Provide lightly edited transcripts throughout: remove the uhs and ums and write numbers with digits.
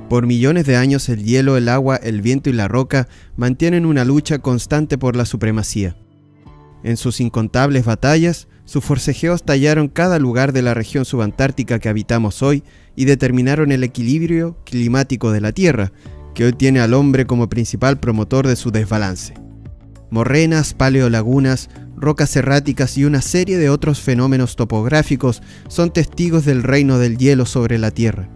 Por millones de años el hielo, el agua, el viento y la roca mantienen una lucha constante por la supremacía. En sus incontables batallas, sus forcejeos tallaron cada lugar de la región subantártica que habitamos hoy y determinaron el equilibrio climático de la Tierra, que hoy tiene al hombre como principal promotor de su desbalance. Morrenas, paleolagunas, rocas erráticas y una serie de otros fenómenos topográficos son testigos del reino del hielo sobre la Tierra.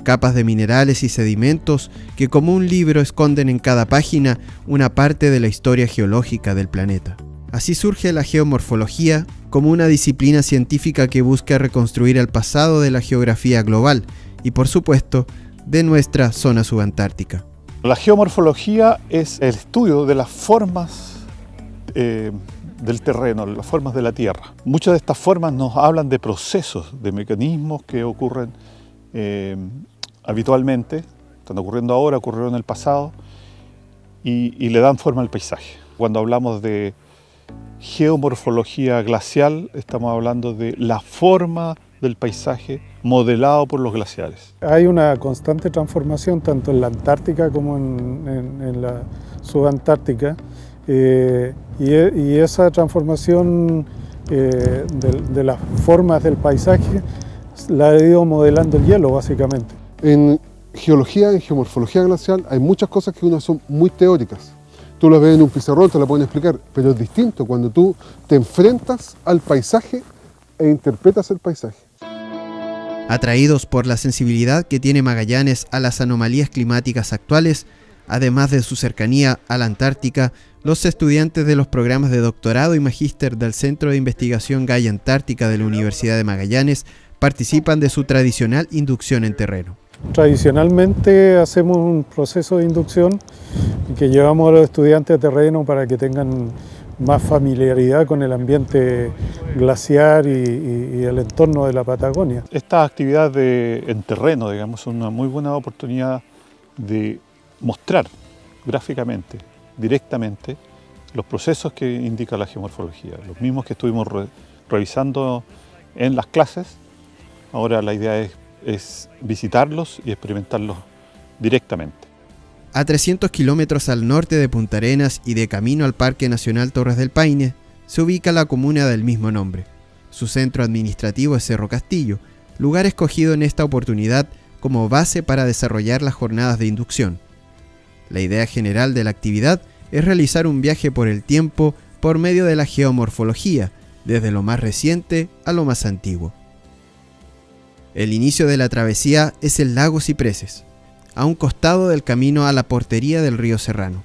Capas de minerales y sedimentos que como un libro esconden en cada página una parte de la historia geológica del planeta. Así surge la geomorfología como una disciplina científica que busca reconstruir el pasado de la geografía global y, por supuesto, de nuestra zona subantártica. La geomorfología es el estudio de las formas del terreno, las formas de la Tierra. Muchas de estas formas nos hablan de procesos, de mecanismos que ocurren habitualmente, están ocurriendo ahora, ocurrieron en el pasado y le dan forma al paisaje. Cuando hablamos de geomorfología glacial, estamos hablando de la forma del paisaje modelado por los glaciares. Hay una constante transformación tanto en la Antártica como en la subantártica y esa transformación de las formas del paisaje la ha ido modelando el hielo básicamente. En geología y geomorfología glacial hay muchas cosas que son muy teóricas. Tú las ves en un pizarrón, te las pueden explicar, pero es distinto cuando tú te enfrentas al paisaje e interpretas el paisaje. Atraídos por la sensibilidad que tiene Magallanes a las anomalías climáticas actuales, además de su cercanía a la Antártica, los estudiantes de los programas de doctorado y magíster del Centro de Investigación Gaia Antártica de la Universidad de Magallanes participan de su tradicional inducción en terreno. Tradicionalmente hacemos un proceso de inducción que llevamos a los estudiantes a terreno para que tengan más familiaridad con el ambiente glaciar y el entorno de la Patagonia. Esta actividad en terreno, digamos, es una muy buena oportunidad de mostrar gráficamente, directamente, los procesos que indica la geomorfología, los mismos que estuvimos revisando en las clases. Ahora la idea es visitarlos y experimentarlos directamente. A 300 kilómetros al norte de Punta Arenas y de camino al Parque Nacional Torres del Paine, se ubica la comuna del mismo nombre. Su centro administrativo es Cerro Castillo, lugar escogido en esta oportunidad como base para desarrollar las jornadas de inducción. La idea general de la actividad es realizar un viaje por el tiempo por medio de la geomorfología, desde lo más reciente a lo más antiguo. El inicio de la travesía es el lago Cipreses, a un costado del camino a la portería del río Serrano.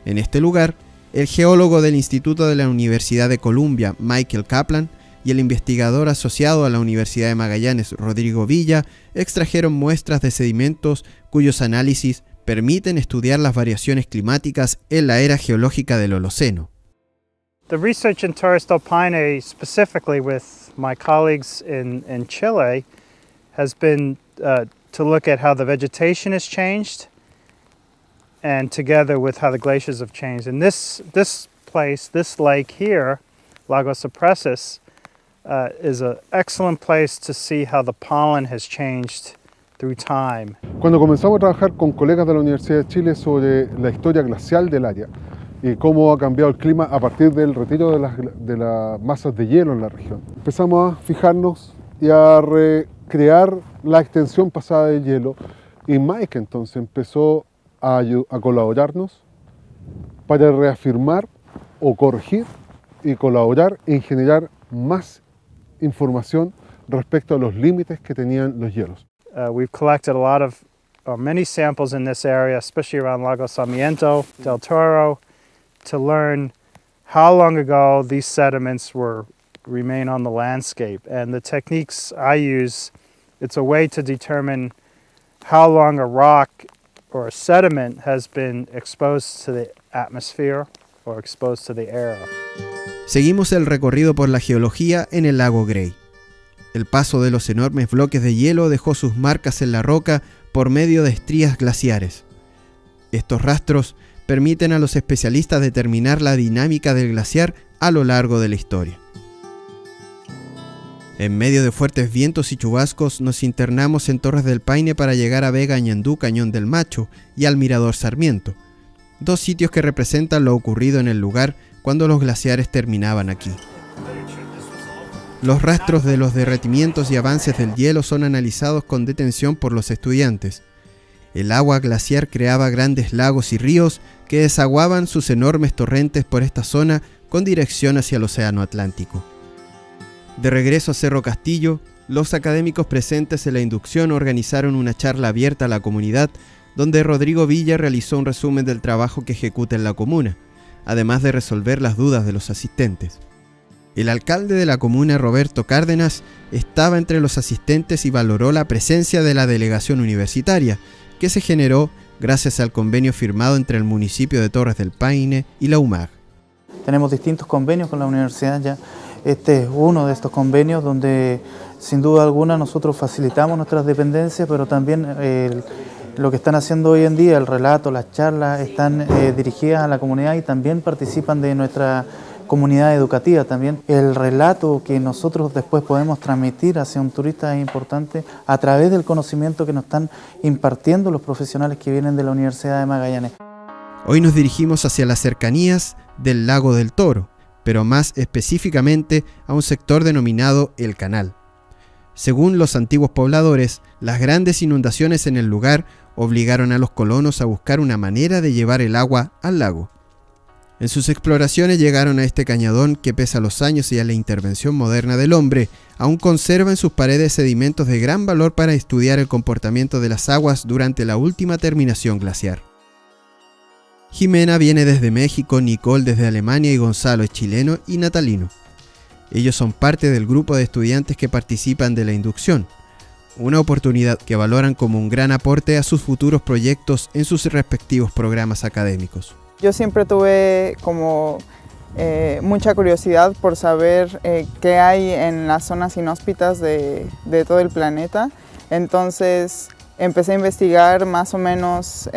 En este lugar, el geólogo del Instituto de la Universidad de Columbia, Michael Kaplan, y el investigador asociado a la Universidad de Magallanes, Rodrigo Villa, extrajeron muestras de sedimentos cuyos análisis permiten estudiar las variaciones climáticas en la era geológica del Holoceno. The research in Torres del Paine, specifically with my colleagues in Chile, has been to look at how the vegetation has changed and together with how the glaciers have changed. And this place, this lake here, Lago Cipreses, is an excellent place to see how the pollen has changed through time. Cuando comenzamos a trabajar con colegas de la Universidad de Chile sobre la historia glacial del área y cómo ha cambiado el clima a partir del retiro de las masas de hielo en la región, empezamos a fijarnos y a recrear la extensión pasada del hielo, y Mike entonces empezó a colaborarnos para reafirmar o corregir y colaborar en generar más información respecto a los límites que tenían los hielos. We've collected a lot of many samples in this area, especially around Lago Sarmiento, Del Toro, to learn how long ago these sediments remain on the landscape. And the techniques I use It's a way to determine how long a rock or a sediment has been exposed to the atmosphere or exposed to the air. Seguimos el recorrido por la geología en el lago Gray. El paso de los enormes bloques de hielo dejó sus marcas en la roca por medio de estrías glaciares. Estos rastros permiten a los especialistas determinar la dinámica del glaciar a lo largo de la historia. En medio de fuertes vientos y chubascos nos internamos en Torres del Paine para llegar a Vega Ñandú, Cañón del Macho y al Mirador Sarmiento, dos sitios que representan lo ocurrido en el lugar cuando los glaciares terminaban aquí. Los rastros de los derretimientos y avances del hielo son analizados con detención por los estudiantes. El agua glaciar creaba grandes lagos y ríos que desaguaban sus enormes torrentes por esta zona con dirección hacia el Océano Atlántico. De regreso a Cerro Castillo, los académicos presentes en la inducción organizaron una charla abierta a la comunidad donde Rodrigo Villa realizó un resumen del trabajo que ejecuta en la comuna, además de resolver las dudas de los asistentes. El alcalde de la comuna, Roberto Cárdenas, estaba entre los asistentes y valoró la presencia de la delegación universitaria, que se generó gracias al convenio firmado entre el municipio de Torres del Paine y la UMAG. Tenemos distintos convenios con la universidad ya. Este es uno de estos convenios donde sin duda alguna nosotros facilitamos nuestras dependencias, pero también lo que están haciendo hoy en día, el relato, las charlas, están dirigidas a la comunidad y también participan de nuestra comunidad educativa también. El relato que nosotros después podemos transmitir hacia un turista es importante a través del conocimiento que nos están impartiendo los profesionales que vienen de la Universidad de Magallanes. Hoy nos dirigimos hacia las cercanías del Lago del Toro, pero más específicamente a un sector denominado El Canal. Según los antiguos pobladores, las grandes inundaciones en el lugar obligaron a los colonos a buscar una manera de llevar el agua al lago. En sus exploraciones llegaron a este cañadón que, pese a los años y a la intervención moderna del hombre, aún conserva en sus paredes sedimentos de gran valor para estudiar el comportamiento de las aguas durante la última terminación glaciar. Jimena viene desde México, Nicole desde Alemania y Gonzalo es chileno y natalino. Ellos son parte del grupo de estudiantes que participan de la inducción, una oportunidad que valoran como un gran aporte a sus futuros proyectos en sus respectivos programas académicos. Yo siempre tuve como mucha curiosidad por saber qué hay en las zonas inhóspitas de todo el planeta. Entonces empecé a investigar más o menos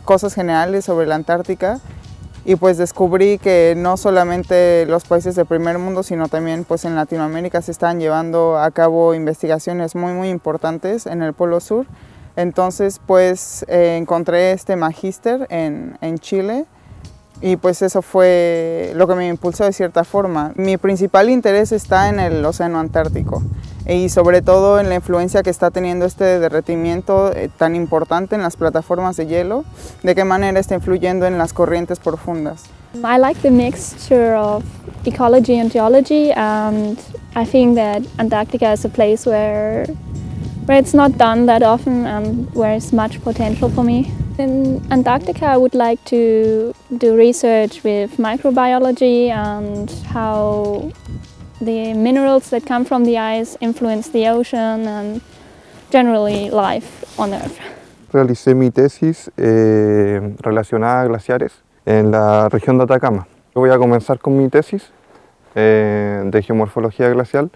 cosas generales sobre la Antártica y pues descubrí que no solamente los países del primer mundo, sino también pues en Latinoamérica se están llevando a cabo investigaciones muy importantes en el Polo Sur. Entonces pues encontré este magíster en Chile y pues eso fue lo que me impulsó de cierta forma. Mi principal interés está en el Océano Antártico y sobre todo en la influencia que está teniendo este derretimiento tan importante en las plataformas de hielo, de qué manera está influyendo en las corrientes profundas. I like the mixture of ecology and geology, and I think that Antarctica is a place where it's not done that often and where it's much potential for me. In Antarctica I would like to do research with microbiology and how the minerals that come from the ice influence the ocean and generally life on Earth. Realicé mi tesis relacionada a glaciares en la región de Atacama. Yo voy a comenzar con mi tesis de geomorfología glacial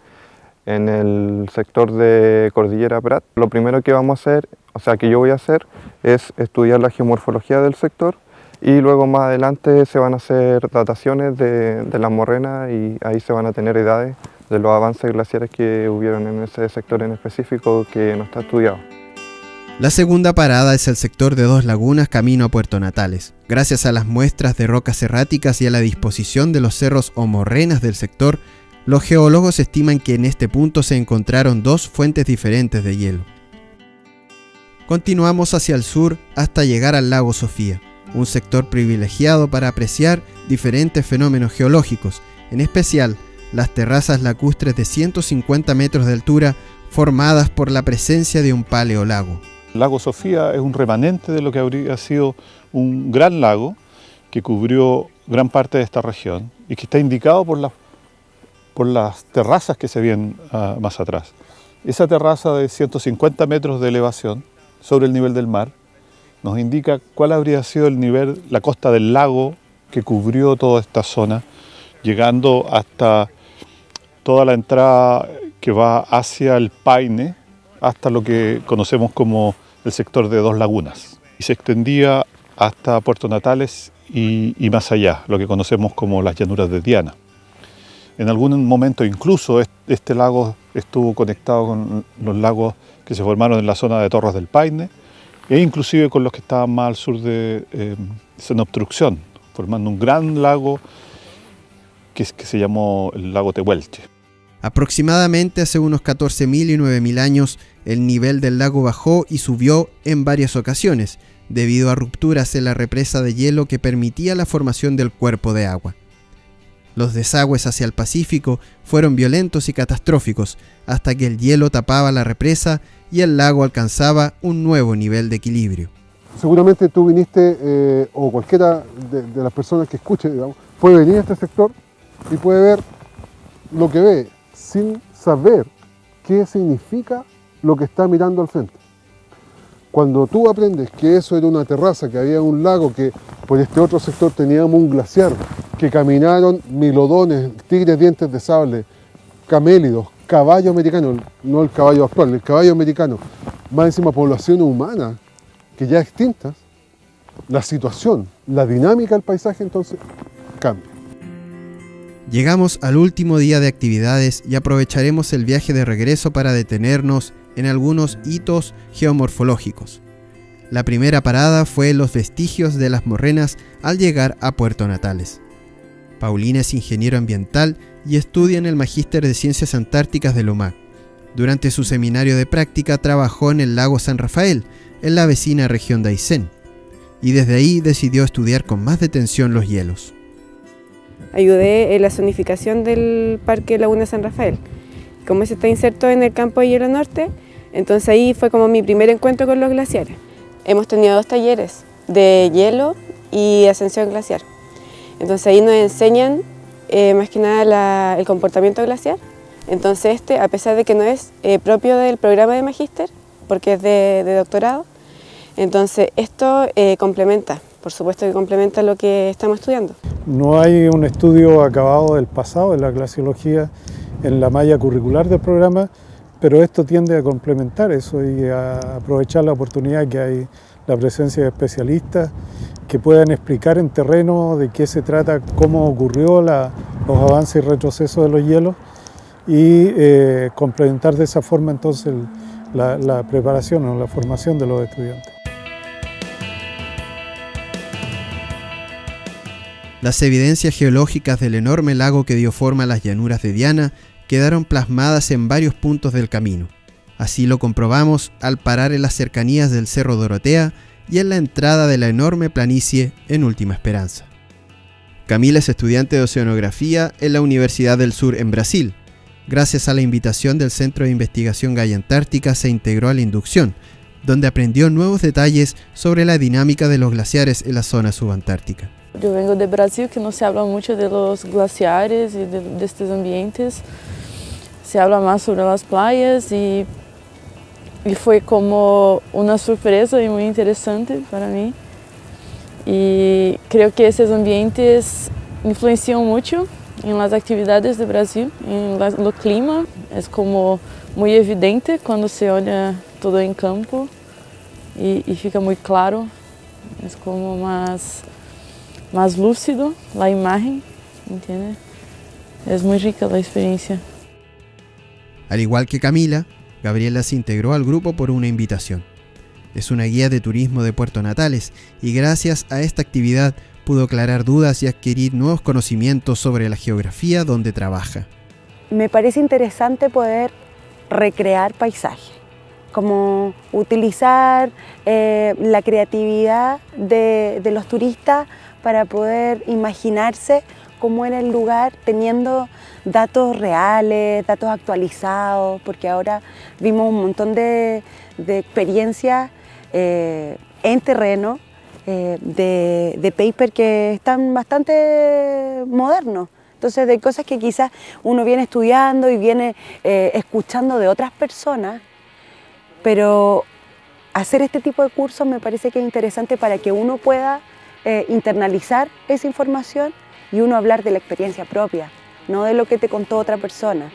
en el sector de Cordillera Prat. Lo primero que vamos a hacer, que yo voy a hacer, es estudiar la geomorfología del sector y luego más adelante se van a hacer dataciones de las morrenas y ahí se van a tener edades de los avances glaciares que hubieron en ese sector en específico que no está estudiado. La segunda parada es el sector de Dos Lagunas camino a Puerto Natales. Gracias a las muestras de rocas erráticas y a la disposición de los cerros o morrenas del sector, los geólogos estiman que en este punto se encontraron dos fuentes diferentes de hielo. Continuamos hacia el sur hasta llegar al lago Sofía, un sector privilegiado para apreciar diferentes fenómenos geológicos, en especial las terrazas lacustres de 150 metros de altura formadas por la presencia de un paleolago. El lago Sofía es un remanente de lo que habría sido un gran lago que cubrió gran parte de esta región y que está indicado por las terrazas que se ven más atrás. Esa terraza de 150 metros de elevación sobre el nivel del mar nos indica cuál habría sido el nivel, la costa del lago que cubrió toda esta zona, llegando hasta toda la entrada que va hacia el Paine, hasta lo que conocemos como el sector de Dos Lagunas, y se extendía hasta Puerto Natales y más allá, lo que conocemos como las llanuras de Diana. En algún momento incluso este lago estuvo conectado con los lagos que se formaron en la zona de Torres del Paine e inclusive con los que estaban más al sur de Sin Obstrucción, formando un gran lago que se llamó el lago Tehuelche. Aproximadamente hace unos 14.000 y 9.000 años, el nivel del lago bajó y subió en varias ocasiones, debido a rupturas en la represa de hielo que permitía la formación del cuerpo de agua. Los desagües hacia el Pacífico fueron violentos y catastróficos, hasta que el hielo tapaba la represa y el lago alcanzaba un nuevo nivel de equilibrio. Seguramente tú viniste, o cualquiera de las personas que escuche, digamos, puede venir a este sector y puede ver lo que ve, sin saber qué significa lo que está mirando al frente. Cuando tú aprendes que eso era una terraza, que había un lago, que por este otro sector teníamos un glaciar, que caminaron milodones, tigres dientes de sable, camélidos, caballo americano, no el caballo actual, el caballo americano, más encima poblaciones humanas que ya extintas, la situación, la dinámica del paisaje entonces cambia. Llegamos al último día de actividades y aprovecharemos el viaje de regreso para detenernos en algunos hitos geomorfológicos. La primera parada fue los vestigios de las morrenas al llegar a Puerto Natales. Paulina es ingeniero ambiental y estudia en el Magíster de Ciencias Antárticas de l'UMAC. Durante su seminario de práctica trabajó en el lago San Rafael, en la vecina región de Aysén, y desde ahí decidió estudiar con más detención los hielos. Ayudé en la zonificación del Parque Laguna San Rafael. Como ese está inserto en el campo de hielo norte, entonces ahí fue como mi primer encuentro con los glaciares. Hemos tenido 2 talleres de hielo y ascensión glaciar. Entonces ahí nos enseñan más que nada el comportamiento glaciar. Entonces a pesar de que no es propio del programa de magíster, porque es de doctorado, entonces esto complementa, por supuesto que complementa lo que estamos estudiando. No hay un estudio acabado del pasado de la glaciología en la malla curricular del programa, pero esto tiende a complementar eso y a aprovechar la oportunidad que hay, la presencia de especialistas que puedan explicar en terreno de qué se trata, cómo ocurrió los avances y retrocesos de los hielos y complementar de esa forma entonces la preparación o la formación de los estudiantes. Las evidencias geológicas del enorme lago que dio forma a las llanuras de Diana quedaron plasmadas en varios puntos del camino. Así lo comprobamos al parar en las cercanías del Cerro Dorotea y en la entrada de la enorme planicie en Última Esperanza. Camila es estudiante de oceanografía en la Universidad del Sur en Brasil. Gracias a la invitación del Centro de Investigación Gaia Antártica se integró a la inducción, donde aprendió nuevos detalles sobre la dinámica de los glaciares en la zona subantártica. Yo vengo de Brasil, que no se habla mucho de los glaciares y de estos ambientes. Se habla más sobre las playas y fue como una sorpresa y muy interesante para mí. Y creo que esos ambientes influencian mucho en las actividades de Brasil, en el clima. Es como muy evidente cuando se oye todo en campo y fica muy claro. Es como más lúcido la imagen, ¿entiendes? Es muy rica la experiencia. Al igual que Camila, Gabriela se integró al grupo por una invitación. Es una guía de turismo de Puerto Natales y gracias a esta actividad pudo aclarar dudas y adquirir nuevos conocimientos sobre la geografía donde trabaja. Me parece interesante poder recrear paisajes, como utilizar la creatividad de los turistas para poder imaginarse cómo era el lugar teniendo datos reales, datos actualizados, porque ahora vimos un montón de experiencias en terreno, de paper que están bastante modernos, Entonces, de cosas que quizás uno viene estudiando y viene escuchando de otras personas, pero hacer este tipo de cursos me parece que es interesante para que uno pueda internalizar esa información y uno hablar de la experiencia propia, no de lo que te contó otra persona.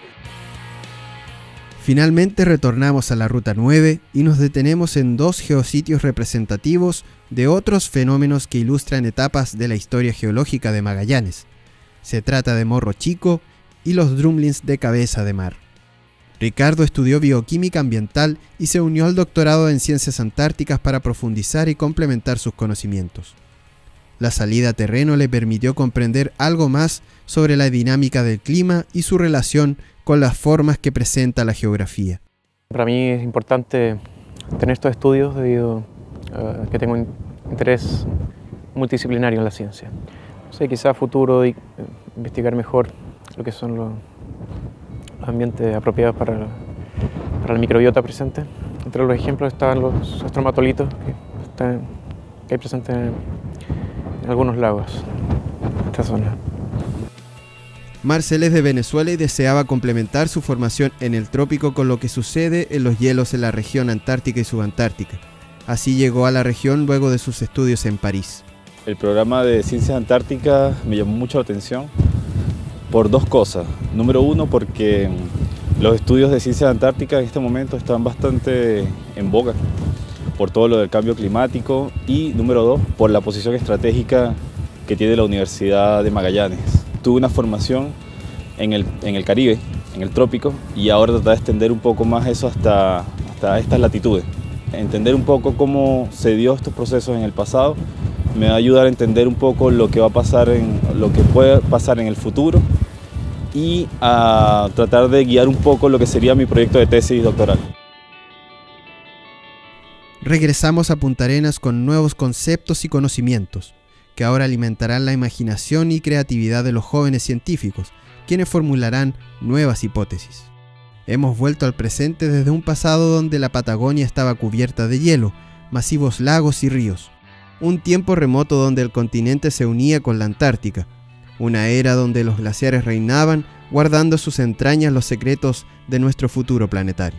Finalmente retornamos a la Ruta 9 y nos detenemos en 2 geositios representativos de otros fenómenos que ilustran etapas de la historia geológica de Magallanes. Se trata de Morro Chico y los drumlins de Cabeza de Mar. Ricardo estudió bioquímica ambiental y se unió al doctorado en ciencias antárticas para profundizar y complementar sus conocimientos. La salida a terreno le permitió comprender algo más sobre la dinámica del clima y su relación con las formas que presenta la geografía. Para mí es importante tener estos estudios debido a que tengo un interés multidisciplinario en la ciencia. O sea, quizá a futuro investigar mejor lo que son los ambientes apropiados para la microbiota presente. Entre los ejemplos están los estromatolitos que hay presentes en algunos lagos en esta zona. Marcel es de Venezuela y deseaba complementar su formación en el trópico con lo que sucede en los hielos en la región antártica y subantártica. Así llegó a la región luego de sus estudios en París. El programa de Ciencias Antárticas me llamó mucho la atención por 2 cosas. Número 1, porque los estudios de Ciencias Antárticas en este momento están bastante en boga por todo lo del cambio climático, y número 2, por la posición estratégica que tiene la Universidad de Magallanes. Tuve una formación en el Caribe, en el trópico, y ahora tratar de extender un poco más eso hasta estas latitudes. Entender un poco cómo se dio estos procesos en el pasado me va a ayudar a entender un poco lo que va a pasar, lo que puede pasar en el futuro, y a tratar de guiar un poco lo que sería mi proyecto de tesis doctoral. Regresamos a Punta Arenas con nuevos conceptos y conocimientos, que ahora alimentarán la imaginación y creatividad de los jóvenes científicos, quienes formularán nuevas hipótesis. Hemos vuelto al presente desde un pasado donde la Patagonia estaba cubierta de hielo, masivos lagos y ríos. Un tiempo remoto donde el continente se unía con la Antártica. Una era donde los glaciares reinaban, guardando sus entrañas los secretos de nuestro futuro planetario.